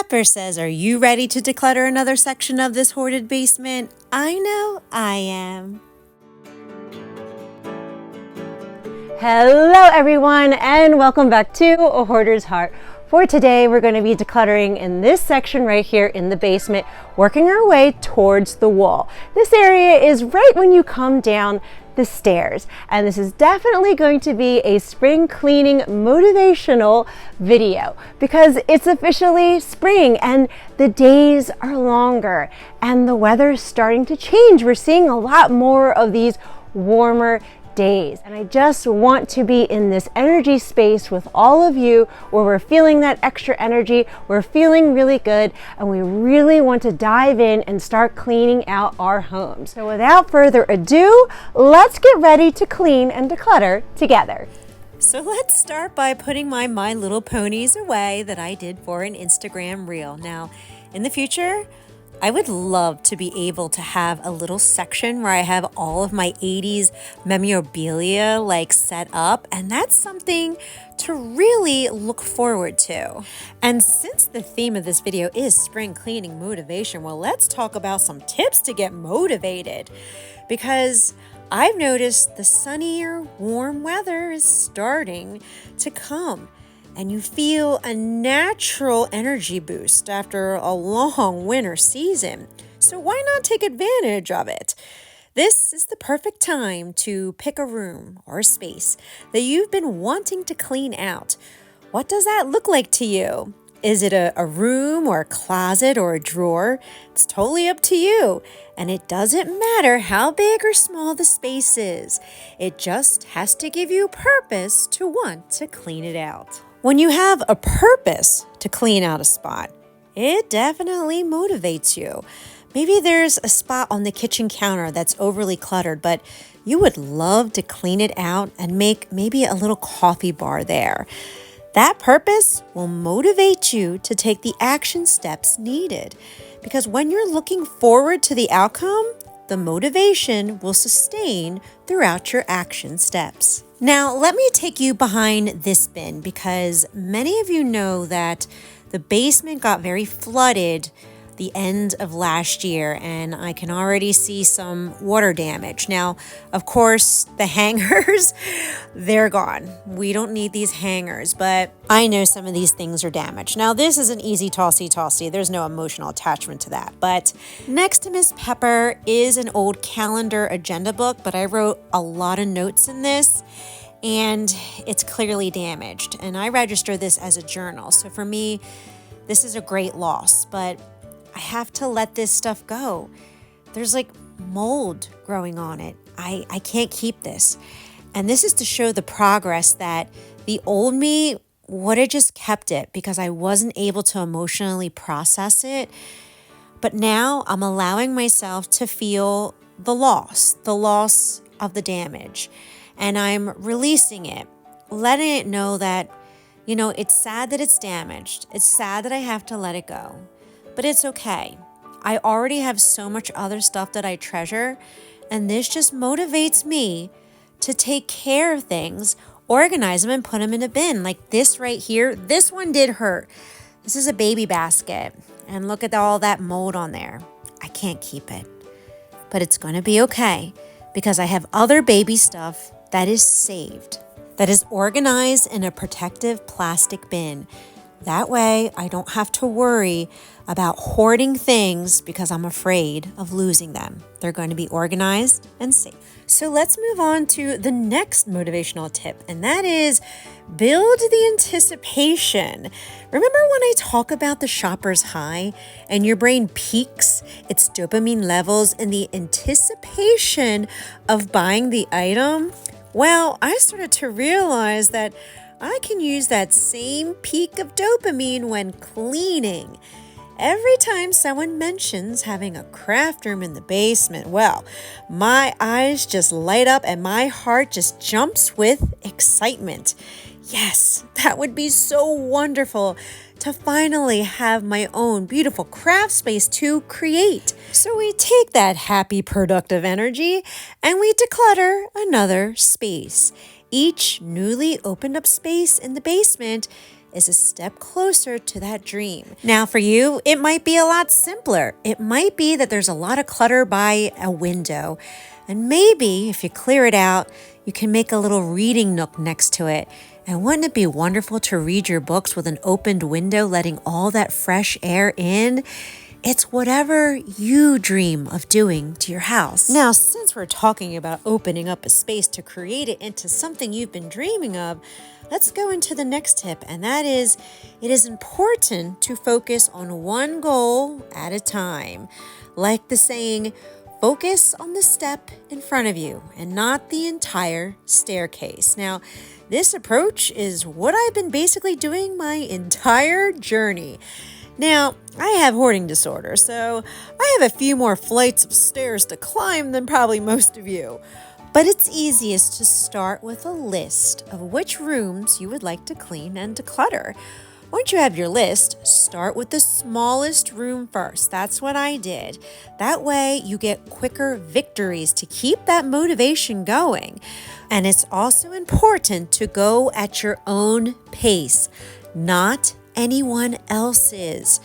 Pepper says, are you ready to declutter another section of this hoarded basement? I know I am. Hello everyone and welcome back to A Hoarder's Heart. For today we're going to be decluttering in this section right here in the basement, working our way towards the wall. This area is right when you come down the stairs, and this is definitely going to be a spring cleaning motivational video because it's officially spring and the days are longer and the weather's starting to change. We're seeing a lot more of these warmer days, and I just want to be in this energy space with all of you where we're feeling that extra energy, we're feeling really good, and we really want to dive in and start cleaning out our homes. So without further ado, let's get ready to clean and declutter together. So let's start by putting my My Little Ponies away that I did for an Instagram reel. Now, in the future, I would love to be able to have a little section where I have all of my 80s memorabilia set up, and that's something to really look forward to. And since the theme of this video is spring cleaning motivation, well, let's talk about some tips to get motivated, because I've noticed the sunnier, warm weather is starting to come. And you feel a natural energy boost after a long winter season. So why not take advantage of it? This is the perfect time to pick a room or a space that you've been wanting to clean out. What does that look like to you? Is it a room or a closet or a drawer? It's totally up to you. And it doesn't matter how big or small the space is. It just has to give you purpose to want to clean it out. When you have a purpose to clean out a spot, it definitely motivates you. Maybe there's a spot on the kitchen counter that's overly cluttered, but you would love to clean it out and make maybe a little coffee bar there. That purpose will motivate you to take the action steps needed, because when you're looking forward to the outcome, the motivation will sustain throughout your action steps. Now, let me take you behind this bin, because many of you know that the basement got very flooded the end of last year, and I can already see some water damage. Now, of course, the hangers, they're gone. We don't need these hangers, but I know some of these things are damaged. Now, this is an easy tossy-tossy. There's no emotional attachment to that. But next to Miss Pepper is an old calendar agenda book, but I wrote a lot of notes in this, and it's clearly damaged. And I register this as a journal. So for me, this is a great loss, but I have to let this stuff go. There's mold growing on it. I can't keep this. And this is to show the progress that the old me would have just kept it because I wasn't able to emotionally process it. But now I'm allowing myself to feel the loss of the damage. And I'm releasing it, letting it know that, it's sad that it's damaged. It's sad that I have to let it go. But it's okay. I already have so much other stuff that I treasure, and this just motivates me to take care of things, organize them, and put them in a bin. Like this right here, this one did hurt. This is a baby basket, and look at all that mold on there. I can't keep it, but it's going to be okay because I have other baby stuff that is saved, that is organized in a protective plastic bin. That way, I don't have to worry about hoarding things because I'm afraid of losing them. They're going to be organized and safe. So let's move on to the next motivational tip, and that is build the anticipation. Remember when I talk about the shopper's high and your brain peaks its dopamine levels in the anticipation of buying the item? Well, I started to realize that I can use that same peak of dopamine when cleaning. Every time someone mentions having a craft room in the basement, well, my eyes just light up and my heart just jumps with excitement. Yes, that would be so wonderful to finally have my own beautiful craft space to create. So we take that happy, productive energy and we declutter another space. Each newly opened up space in the basement is a step closer to that dream. Now for you, it might be a lot simpler. It might be that there's a lot of clutter by a window. And maybe if you clear it out, you can make a little reading nook next to it. And wouldn't it be wonderful to read your books with an opened window, letting all that fresh air in? It's whatever you dream of doing to your house. Now, since we're talking about opening up a space to create it into something you've been dreaming of, let's go into the next tip, and that is, it is important to focus on one goal at a time. Like the saying, focus on the step in front of you and not the entire staircase. Now, this approach is what I've been basically doing my entire journey. Now, I have hoarding disorder, so I have a few more flights of stairs to climb than probably most of you. But it's easiest to start with a list of which rooms you would like to clean and declutter. Once you have your list, start with the smallest room first. That's what I did. That way you get quicker victories to keep that motivation going. And it's also important to go at your own pace, not anyone else's.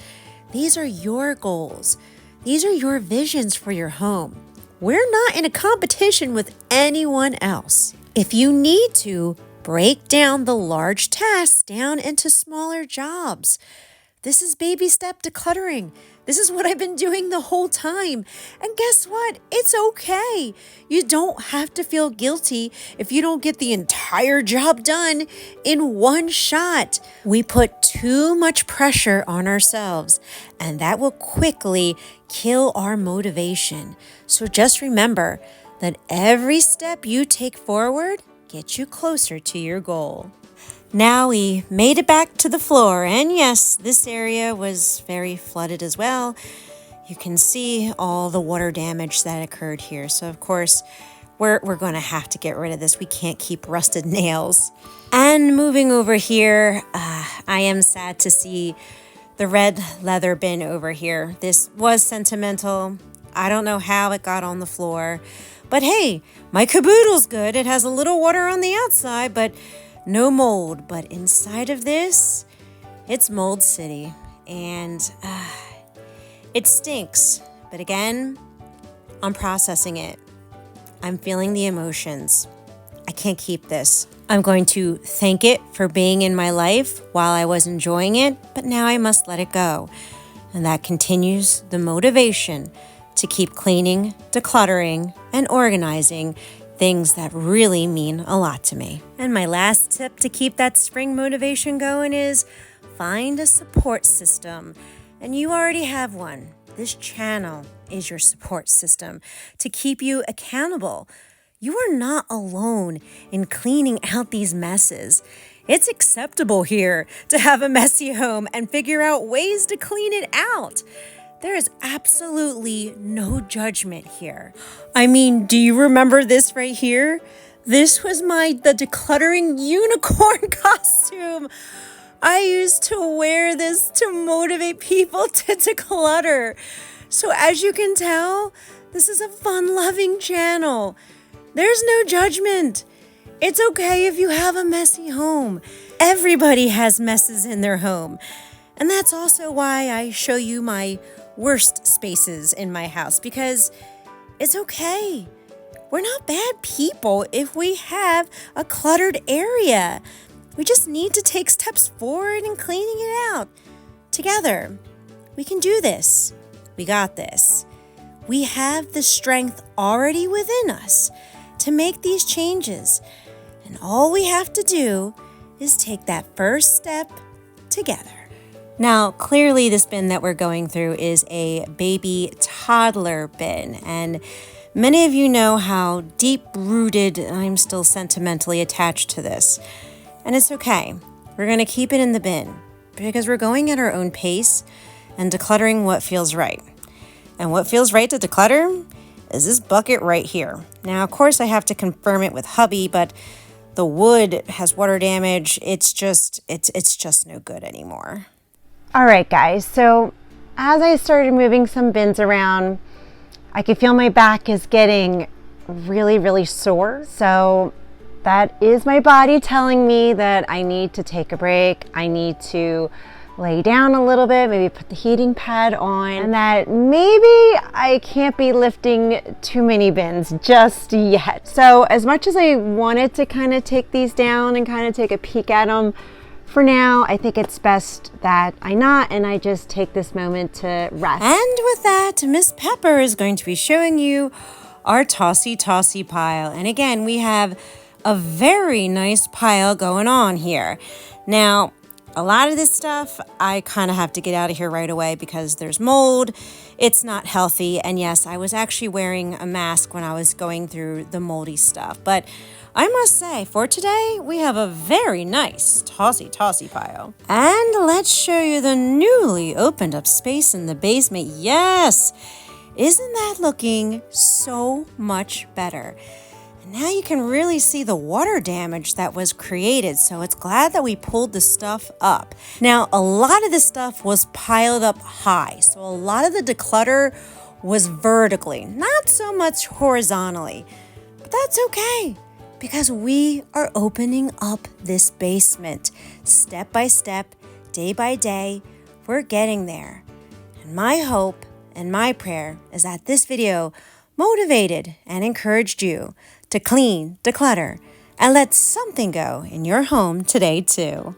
These are your goals. These are your visions for your home. We're not in a competition with anyone else. If you need to, break down the large tasks down into smaller jobs. This is baby step decluttering. This is what I've been doing the whole time. And guess what? It's okay. You don't have to feel guilty if you don't get the entire job done in one shot. We put too much pressure on ourselves, and that will quickly kill our motivation. So just remember that every step you take forward gets you closer to your goal. Now we made it back to the floor, and yes, this area was very flooded as well. You can see all the water damage that occurred here. So of course, we're going to have to get rid of this. We can't keep rusted nails. And moving over here, I am sad to see the red leather bin over here. This was sentimental. I don't know how it got on the floor, but hey, my caboodle's good. It has a little water on the outside, but no mold. But inside of this, it's Mold City, and it stinks. But again, I'm processing it. I'm feeling the emotions. I can't keep this. I'm going to thank it for being in my life while I was enjoying it, but now I must let it go. And that continues the motivation to keep cleaning, decluttering, and organizing things that really mean a lot to me. And my last tip to keep that spring motivation going is find a support system. And you already have one. This channel is your support system to keep you accountable. You are not alone in cleaning out these messes. It's acceptable here to have a messy home and figure out ways to clean it out. There is absolutely no judgment here. I mean, do you remember this right here? This was the decluttering unicorn costume. I used to wear this to motivate people to declutter. So as you can tell, this is a fun-loving channel. There's no judgment. It's okay if you have a messy home. Everybody has messes in their home. And that's also why I show you my worst spaces in my house, because it's okay. We're not bad people if we have a cluttered area. We just need to take steps forward in cleaning it out. Together, we can do this. We got this. We have the strength already within us to make these changes. And all we have to do is take that first step together. Now, clearly this bin that we're going through is a baby toddler bin, and many of you know how deep-rooted I'm still sentimentally attached to this. And it's okay. We're going to keep it in the bin because we're going at our own pace and decluttering what feels right. And what feels right to declutter is this bucket right here. Now, of course, I have to confirm it with hubby, but the wood has water damage. It's just no good anymore. All right, guys, so as I started moving some bins around, I could feel my back is getting really, really sore. So That is my body telling me that I need to take a break. I need to lay down a little bit, maybe put the heating pad on, and that maybe I can't be lifting too many bins just yet. So as much as I wanted to kind of take these down and kind of take a peek at them, for now, I think it's best that I not, and I just take this moment to rest. And with that, Miss Pepper is going to be showing you our tossy pile. And again, we have a very nice pile going on here. Now, a lot of this stuff, I kind of have to get out of here right away because there's mold. It's not healthy. And yes, I was actually wearing a mask when I was going through the moldy stuff. But I must say, for today, we have a very nice tossy pile. And let's show you the newly opened up space in the basement. Yes! Isn't that looking so much better? And now you can really see the water damage that was created, so it's glad that we pulled the stuff up. Now, a lot of this stuff was piled up high, so a lot of the declutter was vertically, not so much horizontally. But that's okay, because we are opening up this basement step by step, day by day. We're getting there. And my hope and my prayer is that this video motivated and encouraged you to clean, declutter, and let something go in your home today too.